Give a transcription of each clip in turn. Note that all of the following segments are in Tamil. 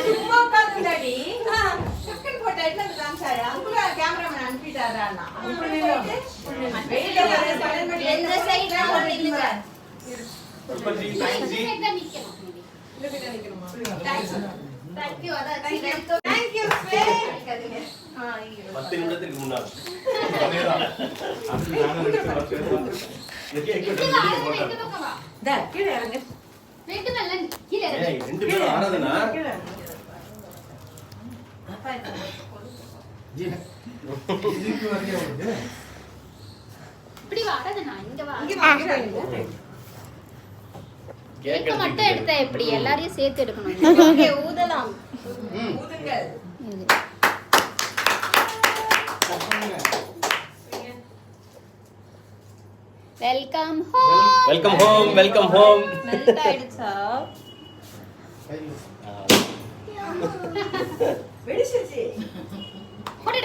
சும்மா உட்கார்ந்துடாடி. டக்குனு போட்டோ எடுத்து அந்த காமிச்சாரு. அங்குல கேமராமேன் அனுப்பிட்டாரா அண்ணா. வெயில வர சடன் பண்ணி எந்த சைடுல போறீங்க? Super G thanks G. Thank you. Thank you, Sway. 10 நிமிடத்துக்கு முன்னாடி கீழே இறங்க. ரெண்டு பேரும் ஆராதனா இப்படி வா ஆராதனா இங்க வா. கேக்க மட்டும் எடுத்தா எப்படி எல்லாரையும் சேர்த்து எடுக்கணும். ஓகே ஊதலாம். ஊதுங்கள். Welcome home. Welcome home welcome home. Melt ஆயிடுச்சா? வெடிச்சிருச்சு. போடு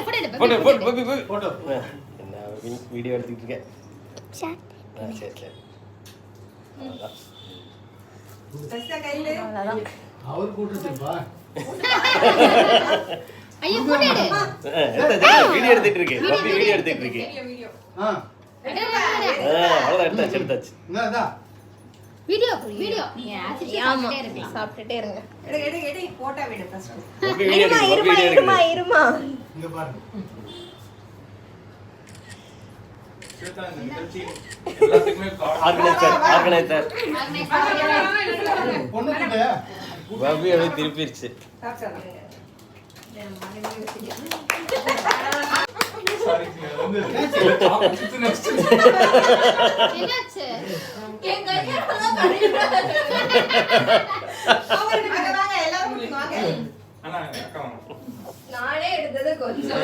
போட்டோ என்ன வீடியோ எடுத்துக்கிட்டு இருக்கேன். சரி சரி ஃபர்ஸ்ட் கையில அவர் கூட்டிட்டுப்பா. ஐயோ போடு. வீடியோ எடுத்துட்டு இருக்கேன். பப்பி வீடியோ எடுத்துட்டு இருக்கேன். வீடியோ. அவ்வளவுதான் எடுத்தாச்சு. என்னடா? வீடியோ நீ சாப்பிட்டுட்டே இருக்கலாம். சாப்பிட்டுட்டே இருங்க. எடு போட்டோ விடு ஃபர்ஸ்ட். பப்பி வீடியோ எடுக்கு. பப்பி வீடியோ எடுக்கு. இருமா. இங்க பாரு. ஆர்கனைசர் பொண்ணு கிட்ட பப்பி அப்படியே திருப்பிடுச்சு. என்னாச்சு? எங்க ஐயா தான் கடிறாரு. அவருக்கு வாங்க எல்லாரும் கூட்டி வாங்க. அண்ணா அக்கா வாங்க. நானே எடுத்தது கொஞ்சம்